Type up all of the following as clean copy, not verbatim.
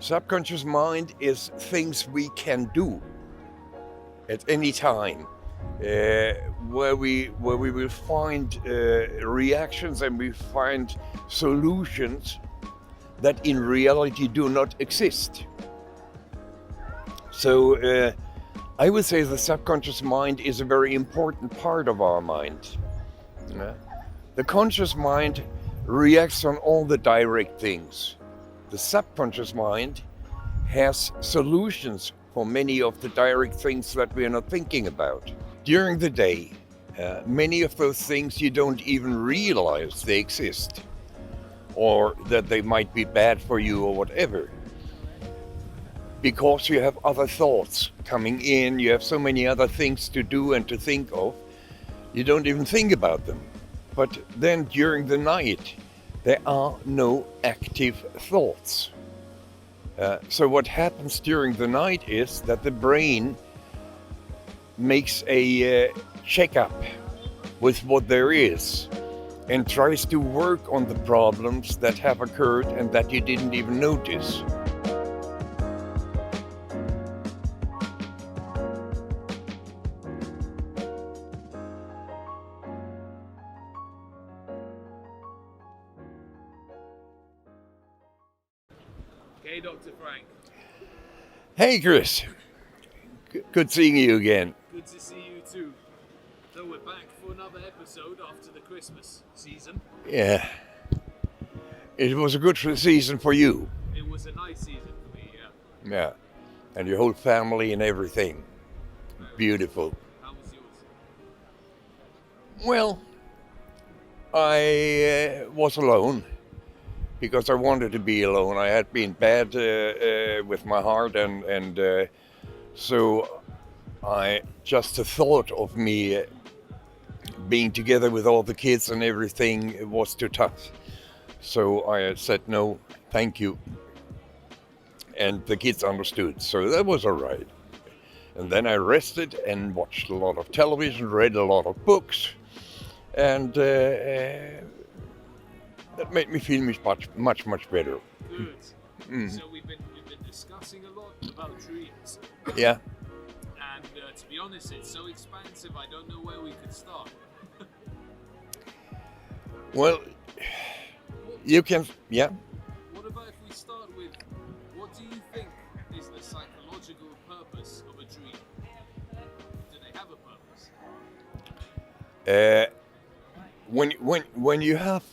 Subconscious mind is things we can do at any time, uh, where we will find reactions and we find solutions that in reality do not exist. So I would say the subconscious mind is a very important part of our mind. Yeah? The conscious mind reacts on all the direct things. The subconscious mind has solutions for many of the direct things that we are not thinking about. During the day, many of those things you don't even realize they exist, or that they might be bad for you or whatever. Because you have other thoughts coming in, you have so many other things to do and to think of, you don't even think about them. But then during the night, there are no active thoughts. So what happens during the night is that the brain makes a checkup with what there is and tries to work on the problems that have occurred and that you didn't even notice. Okay, Dr. Frank. Hey Chris, good seeing you again. Good to see you too. So we're back for another episode after the Christmas season. Yeah, it was a good season for you. It was a nice season for me, yeah. Yeah, and your whole family and everything. Beautiful. How was yours? Well, I was alone because I wanted to be alone. I had been bad with my heart, and so just the thought of me being together with all the kids and everything was too tough. So I said no, thank you. And the kids understood, so that was all right. And then I rested and watched a lot of television, read a lot of books, and that made me feel much better. Good. Mm. So we've been discussing a lot about dreams. Yeah. And to be honest, it's so expansive, I don't know where we could start. Well, you can, yeah. What about if we start with, what do you think is the psychological purpose of a dream? Do they have a purpose? When you have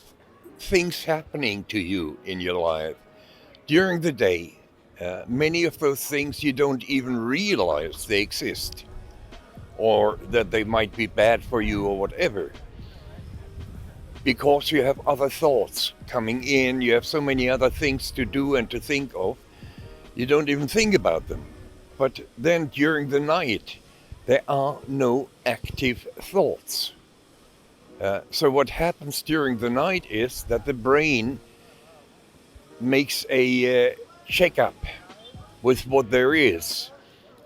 things happening to you in your life during the day, many of those things you don't even realize they exist, or that they might be bad for you or whatever. Because you have other thoughts coming in, you have so many other things to do and to think of, you don't even think about them. But then during the night, there are no active thoughts. So what happens during the night is that the brain makes a checkup with what there is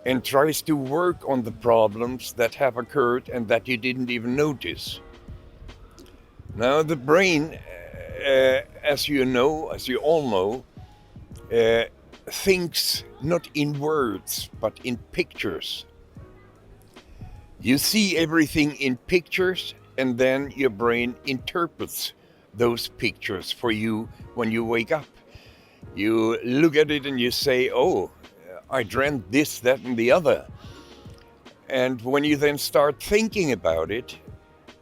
and tries to work on the problems that have occurred and that you didn't even notice. Now the brain, as you all know, thinks not in words but in pictures. You see everything in pictures, and then your brain interprets those pictures for you when you wake up. You look at it and you say, oh, I dreamt this, that, and the other. And when you then start thinking about it,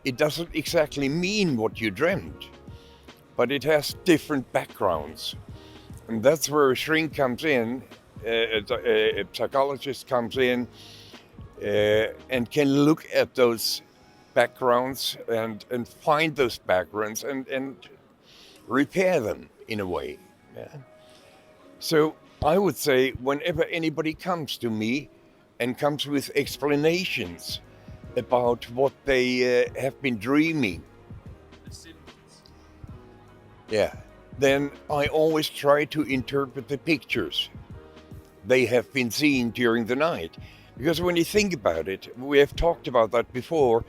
it doesn't exactly mean what you dreamt, but it has different backgrounds. And that's where a shrink comes in, a psychologist comes in and can look at those backgrounds and find those backgrounds and repair them in a way. Yeah? So I would say whenever anybody comes to me and comes with explanations about what they have been dreaming, The symbols. yeah, then I always try to interpret the pictures they have been seeing during the night. Because when you think about it, we have talked about that before,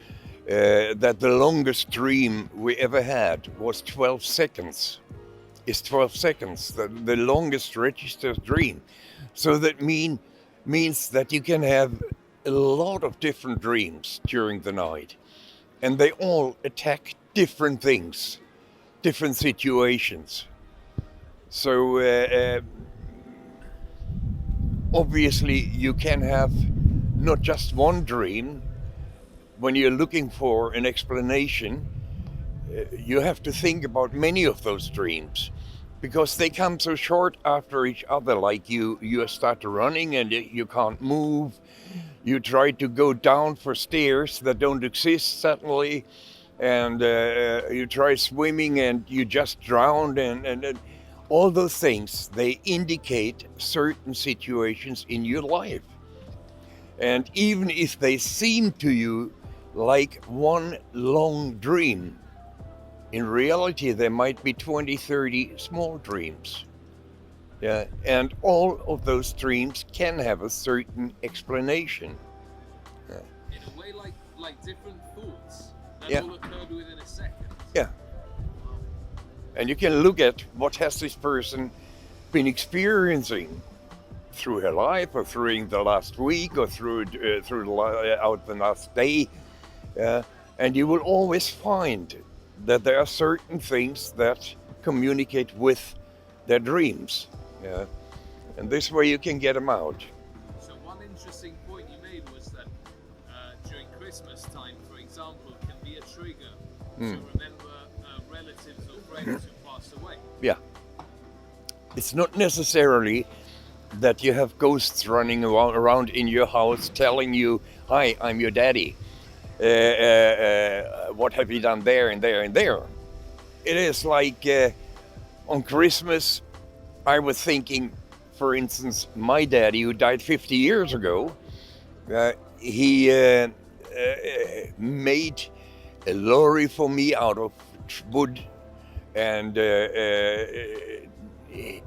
that the longest dream we ever had was 12 seconds. is 12 seconds, the longest registered dream. So that means that you can have a lot of different dreams during the night, and they all attack different things, different situations. So obviously you can have not just one dream. When you're looking for an explanation, you have to think about many of those dreams, because they come so short after each other. Like you start running and you can't move. You try to go down for stairs that don't exist suddenly, and you try swimming and you just drown, and all those things, they indicate certain situations in your life. And even if they seem to you like one long dream, in reality there might be 20, 30 small dreams. Yeah, and all of those dreams can have a certain explanation. In a way, like different thoughts that Yeah. all occurred within a second. Yeah. And you can look at what has this person been experiencing through her life, or through the last week, or out the last day, and you will always find that there are certain things that communicate with their dreams. Yeah. And this way you can get them out. So one interesting point you made was that during Christmas time, for example, can be a trigger to remember relatives or friends who passed away. Yeah. It's not necessarily that you have ghosts running around in your house telling you, "Hi, I'm your daddy. What have you done there and there and there?" It is like on Christmas, I was thinking, for instance, my daddy, who died 50 years ago, he made a lorry for me out of wood, and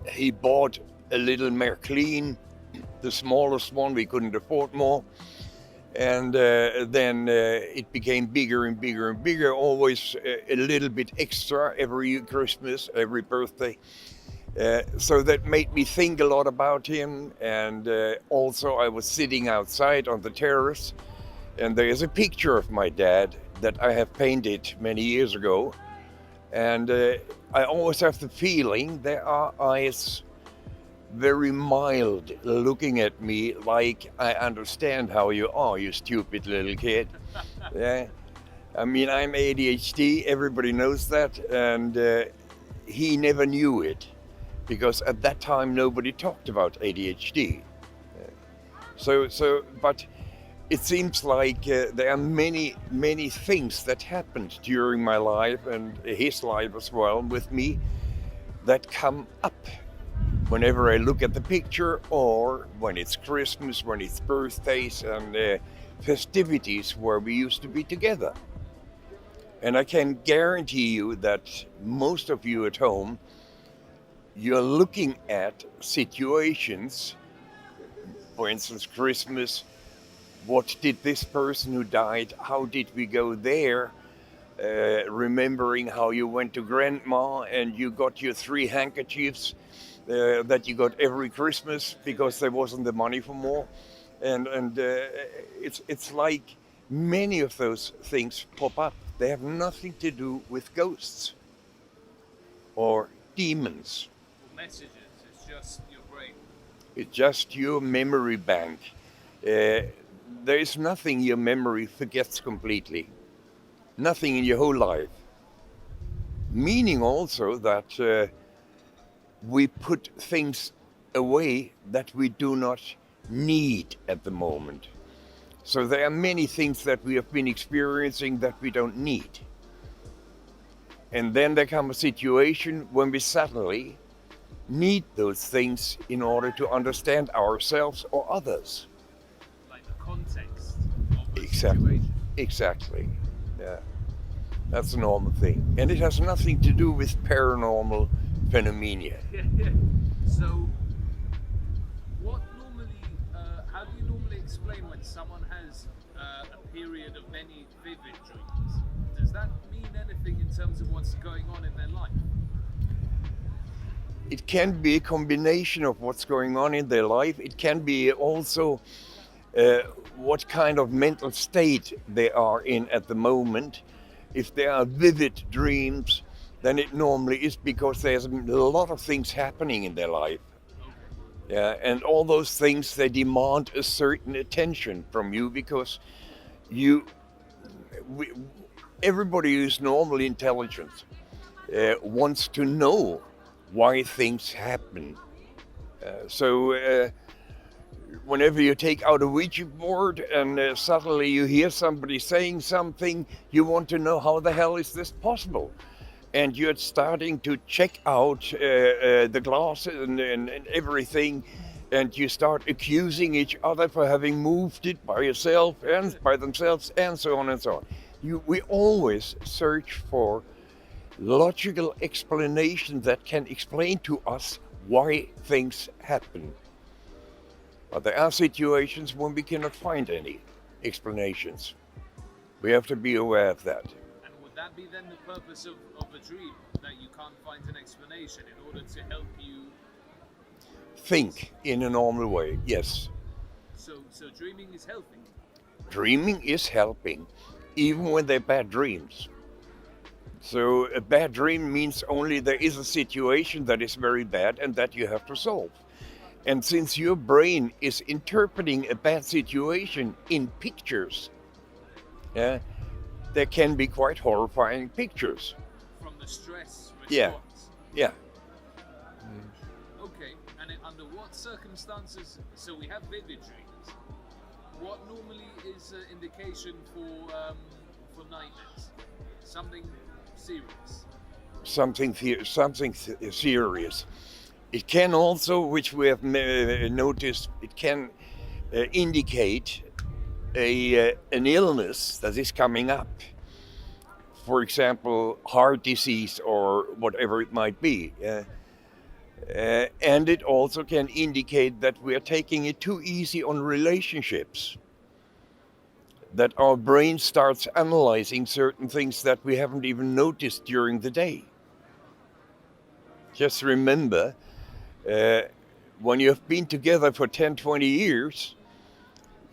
he bought a little Märklin, the smallest one. We couldn't afford more. And then it became bigger and bigger and bigger, always a little bit extra every Christmas, every birthday. So that made me think a lot about him. And also I was sitting outside on the terrace, and there is a picture of my dad that I have painted many years ago. And I always have the feeling there are eyes, very mild, looking at me like, "I understand how you are, you stupid little kid." Yeah. I mean, I'm ADHD, everybody knows that, and he never knew it, because at that time nobody talked about ADHD. But it seems like there are many things that happened during my life, and his life as well, with me, that come up whenever I look at the picture, or when it's Christmas, when it's birthdays and festivities where we used to be together. And I can guarantee you that most of you at home, you're looking at situations, for instance, Christmas. What did this person who died, how did we go there? Remembering how you went to grandma and you got your 3 handkerchiefs that you got every Christmas because there wasn't the money for more. And it's like many of those things pop up. They have nothing to do with ghosts or demons. Or messages, it's just your brain. It's just your memory bank. There is nothing your memory forgets completely. Nothing in your whole life. Meaning also that we put things away that we do not need at the moment. So there are many things that we have been experiencing that we don't need. And then there comes a situation when we suddenly need those things in order to understand ourselves or others. Like the context of the Exactly. situation. Exactly. Yeah. That's a normal thing. And it has nothing to do with paranormal phenomena. So, how do you normally explain when someone has a period of many vivid dreams? Does that mean anything in terms of what's going on in their life? It can be a combination of what's going on in their life. It can be also uh, what kind of mental state they are in at the moment. If they are vivid dreams, then it normally is because there's a lot of things happening in their life. Yeah, and all those things, they demand a certain attention from you because you, we, everybody who's normally intelligent wants to know why things happen. So whenever you take out a Ouija board and suddenly you hear somebody saying something, you want to know how the hell is this possible? And you're starting to check out the glasses and everything, and you start accusing each other for having moved it by yourself and by themselves, and so on and so on. We always search for logical explanation that can explain to us why things happen. But there are situations when we cannot find any explanations. We have to be aware of that. And would that be then the purpose of a dream? That you can't find an explanation in order to help you Think in a normal way, yes. So dreaming is healthy. Dreaming is helping, even when they're bad dreams. So a bad dream means only there is a situation that is very bad and that you have to solve. And since your brain is interpreting a bad situation in pictures, yeah, there can be quite horrifying pictures. From the stress response. Yeah. Okay, and under what circumstances? So we have vivid dreams. What normally is an indication for nightmares? Something serious. Something serious. It can also, which we have noticed, it can indicate an illness that is coming up. For example, heart disease or whatever it might be. And it also can indicate that we are taking it too easy on relationships. That our brain starts analyzing certain things that we haven't even noticed during the day. Just remember, when you have been together for 10, 20 years,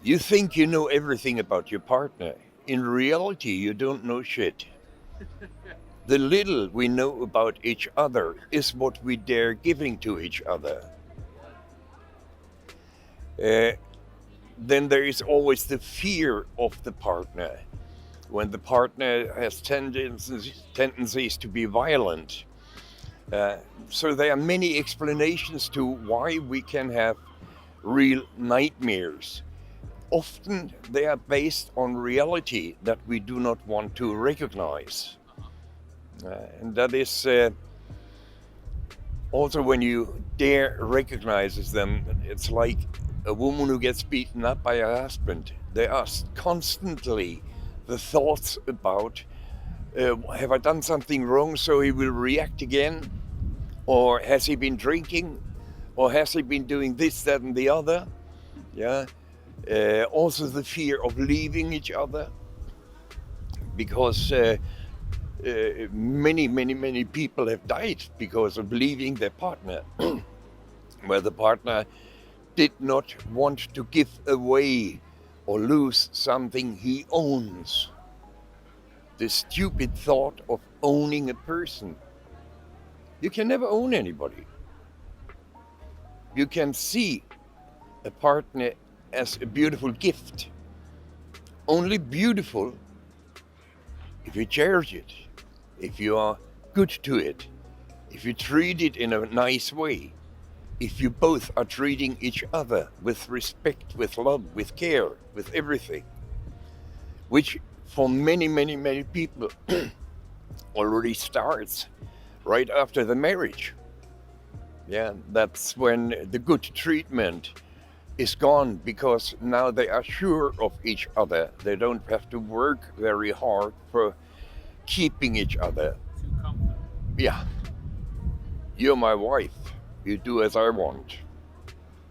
you think you know everything about your partner. In reality, you don't know shit. The little we know about each other is what we dare giving to each other. Then there is always the fear of the partner. When the partner has tendencies to be violent. So there are many explanations to why we can have real nightmares. Often they are based on reality that we do not want to recognize. And that is also when you dare recognize them, it's like a woman who gets beaten up by her husband. There are constantly the thoughts about, have I done something wrong so he will react again? Or has he been drinking? Or has he been doing this, that, and the other? Yeah. Also the fear of leaving each other, because many people have died because of leaving their partner, where the partner did not want to give away or lose something he owns. The stupid thought of owning a person. You can never own anybody. You can see a partner as a beautiful gift. Only beautiful if you cherish it, if you are good to it, if you treat it in a nice way, if you both are treating each other with respect, with love, with care, with everything, which for many people already starts right after the marriage. Yeah, that's when the good treatment is gone, because now they are sure of each other. They don't have to work very hard for keeping each other. To comfort. Yeah. You're my wife. You do as I want.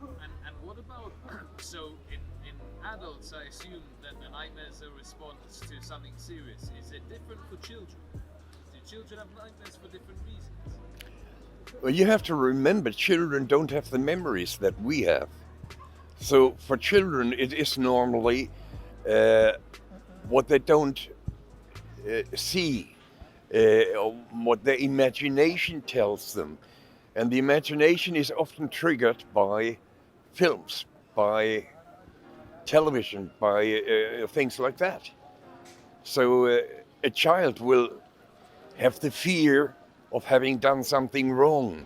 And what about, so in adults, I assume that the nightmare is a response to something serious. Is it different for children? Do children have nightmares for different reasons? Well, you have to remember, children don't have the memories that we have. So for children, it is normally uh, what they don't see, or what their imagination tells them. And the imagination is often triggered by films, by television, by things like that. So a child will have the fear of having done something wrong,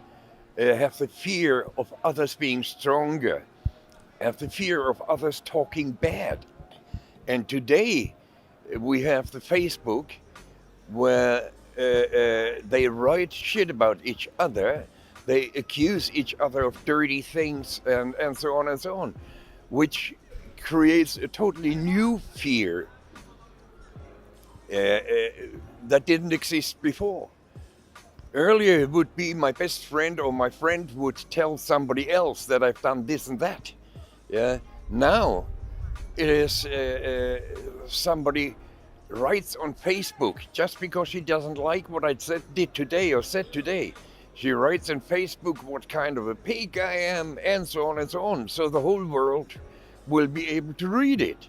have the fear of others being stronger, have the fear of others talking bad. And today we have the Facebook where they write shit about each other, they accuse each other of dirty things, and so on and so on, which creates a totally new fear that didn't exist before. Earlier, it would be my best friend or my friend would tell somebody else that I've done this and that. Yeah. Now, it is somebody writes on Facebook just because she doesn't like what I did today or said today. She writes on Facebook what kind of a pig I am, and so on and so on. So the whole world will be able to read it.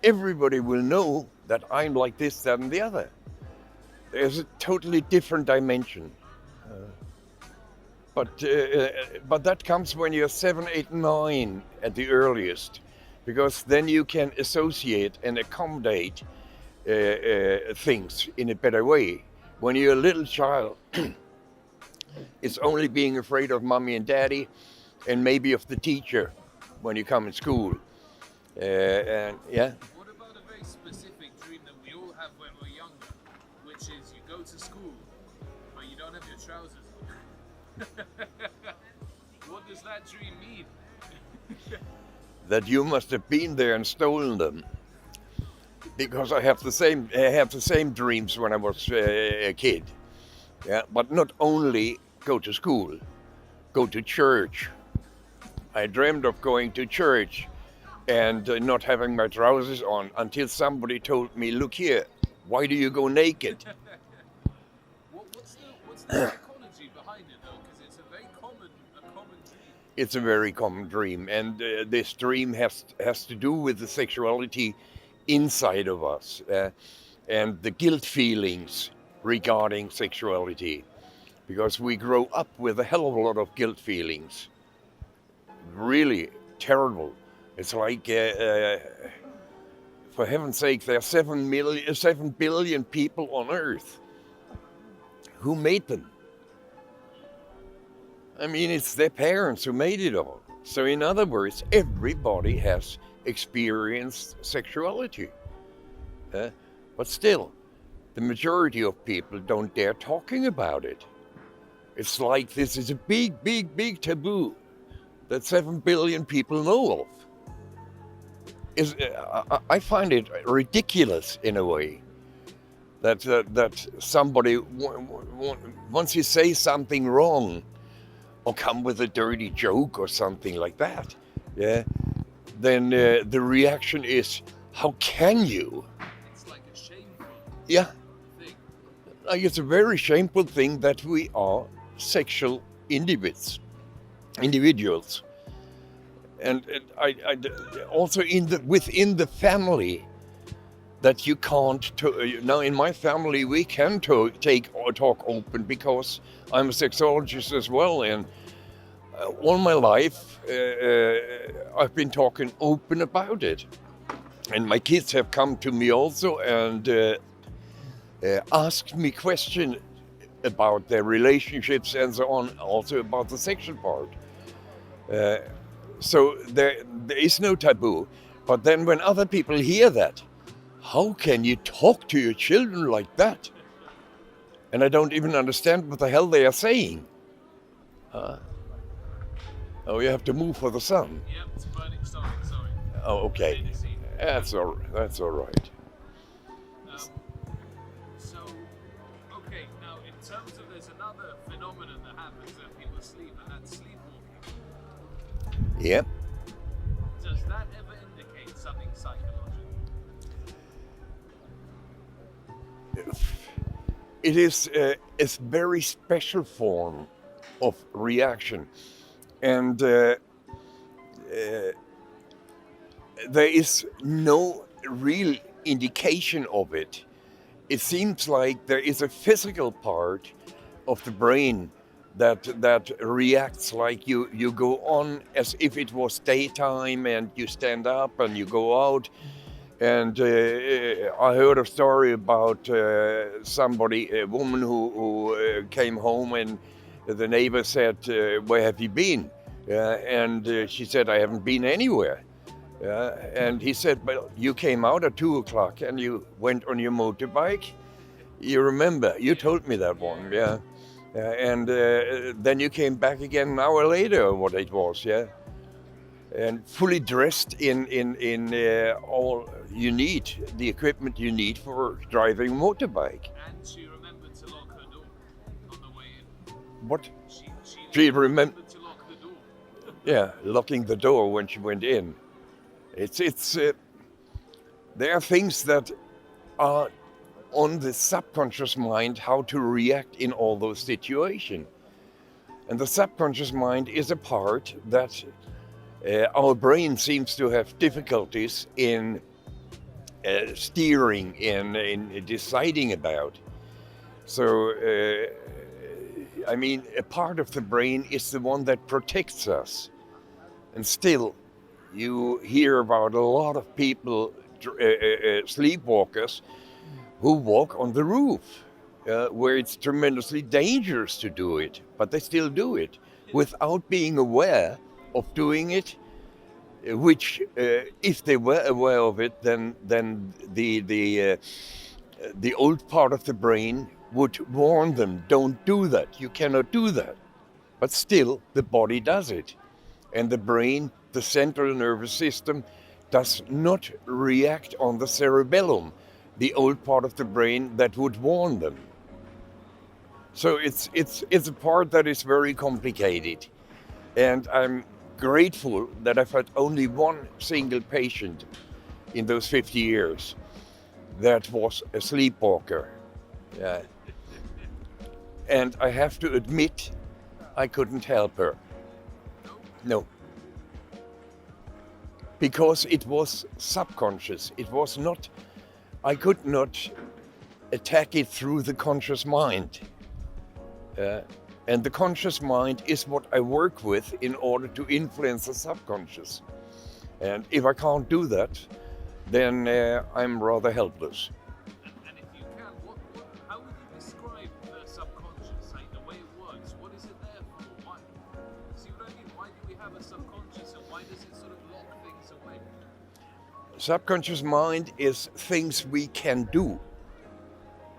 Everybody will know that I'm like this, that, and the other. There's a totally different dimension. But that comes when you're 7, 8, 9 at the earliest, because then you can associate and accommodate things in a better way. When you're a little child, it's only being afraid of mommy and daddy, and maybe of the teacher when you come in school. And yeah. What about a very specific dream that we all have when we're younger, which is you go to school, but you don't have your trousers on? What does that dream mean? That you must have been there and stolen them, because I have the same dreams when I was a kid. Yeah, but not only go to school, go to church. I dreamed of going to church and not having my trousers on until somebody told me, "Look here, why do you go naked?" What's the psychology behind it though? Because it's a common dream. It's a very common dream, and this dream has to do with the sexuality inside of us and the guilt feelings regarding sexuality, because we grow up with a hell of a lot of guilt feelings. Really terrible. It's like, for heaven's sake, there are 7 billion people on Earth. Who made them? I mean, it's their parents who made it all. So in other words, everybody has experienced sexuality. But still, the majority of people don't dare talking about it. It's like this is a big, big, big taboo that 7 billion people know of. I find it ridiculous in a way that somebody, once you say something wrong or come with a dirty joke or something like that, yeah, then the reaction is, how can you? It's like a shameful thing. Like it's a very shameful thing that we are sexual individuals. And I also within the family, that you can't. Now in my family we can talk open, because I'm a sexologist as well, and all my life I've been talking open about it, and my kids have come to me also and asked me questions about their relationships and so on, also about the sexual part. So there is no taboo. But then when other people hear that, how can you talk to your children like that? And I don't even understand what the hell they are saying. Oh, you have to move for the sun. Yep, it's burning. Sorry. Oh, okay. That's all right. So, okay, now in terms of, there's another phenomenon that happens when people sleep, and that's sleepwalking. Yep. Does that ever indicate something psychological? It is a very special form of reaction. And there is no real indication of it. It seems like there is a physical part of the brain that reacts like you go on as if it was daytime, and you stand up and you go out. And I heard a story about somebody, a woman who came home, and the neighbor said, "Where have you been?" And she said, "I haven't been anywhere." And he said, "Well, you came out at 2 o'clock and you went on your motorbike. You remember, you told me that one, yeah. And then you came back again an hour later, or what it was, yeah. And fully dressed in all you need, the equipment you need for driving a motorbike." And she remembered to lock her door on the way in. What? She remembered to lock the door. Yeah, locking the door when she went in. It's there are things that are on the subconscious mind, how to react in all those situations. And the subconscious mind is a part that our brain seems to have difficulties in steering, in deciding about. So, I mean, a part of the brain is the one that protects us. And still, you hear about a lot of people, sleepwalkers, who walk on the roof, where it's tremendously dangerous to do it, but they still do it without being aware of doing it. Which, if they were aware of it, then the old part of the brain would warn them, "Don't do that. You cannot do that." But still, the body does it, and the brain, the central nervous system, does not react on the cerebellum, the old part of the brain that would warn them. So it's a part that is very complicated, and I'm grateful that I've had only one single patient in those 50 years that was a sleepwalker. Yeah. And I have to admit, I couldn't help her. No. Because it was subconscious. It was not, I could not attack it through the conscious mind. And the conscious mind is what I work with in order to influence the subconscious. And if I can't do that, then I'm rather helpless. And if you can, how would you describe the subconscious, like the way it works? What is it there for? Why? See what I mean? Why do we have a subconscious, and why does it sort of lock things away? Subconscious mind is things we can do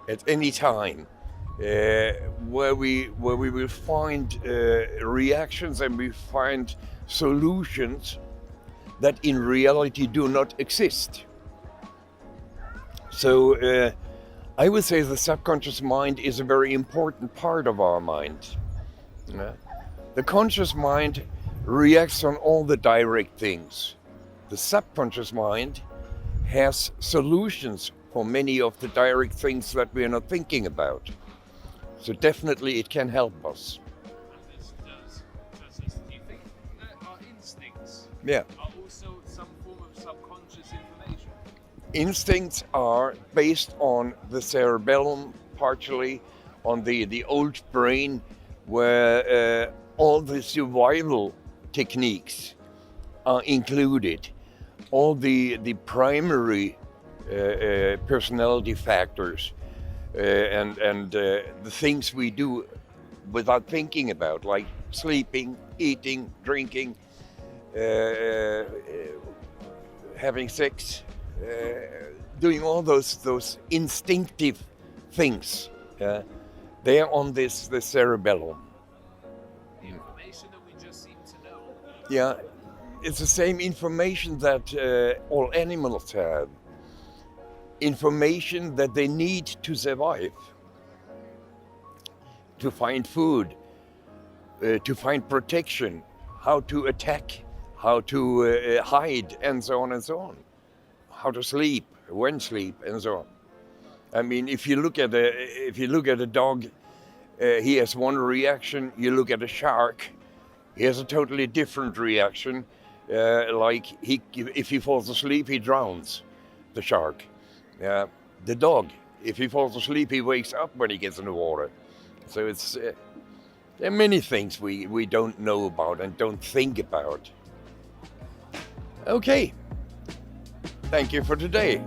at any time. Where we will find reactions, and we find solutions that in reality do not exist. So I would say the subconscious mind is a very important part of our mind. The conscious mind reacts on all the direct things. The subconscious mind has solutions for many of the direct things that we are not thinking about. So definitely it can help us. And this does this. Do you think that our instincts Yeah. are also some form of subconscious information? Instincts are based on the cerebellum, partially on the old brain, where all the survival techniques are included. All the primary personality factors and the things we do without thinking about, like sleeping, eating, drinking, having sex, doing all those instinctive things. They are on the cerebellum. The information that we just seem to know. Yeah, it's the same information that all animals have. Information that they need to survive, to find food, to find protection, how to attack, how to hide, and so on and so on. How to sleep, when sleep, and so on. I mean, if you look at a dog, he has one reaction. You look at a shark, he has a totally different reaction. Like if he falls asleep, he drowns, the shark. The dog, if he falls asleep, he wakes up when he gets in the water. So there are many things we don't know about and don't think about. Okay, thank you for today.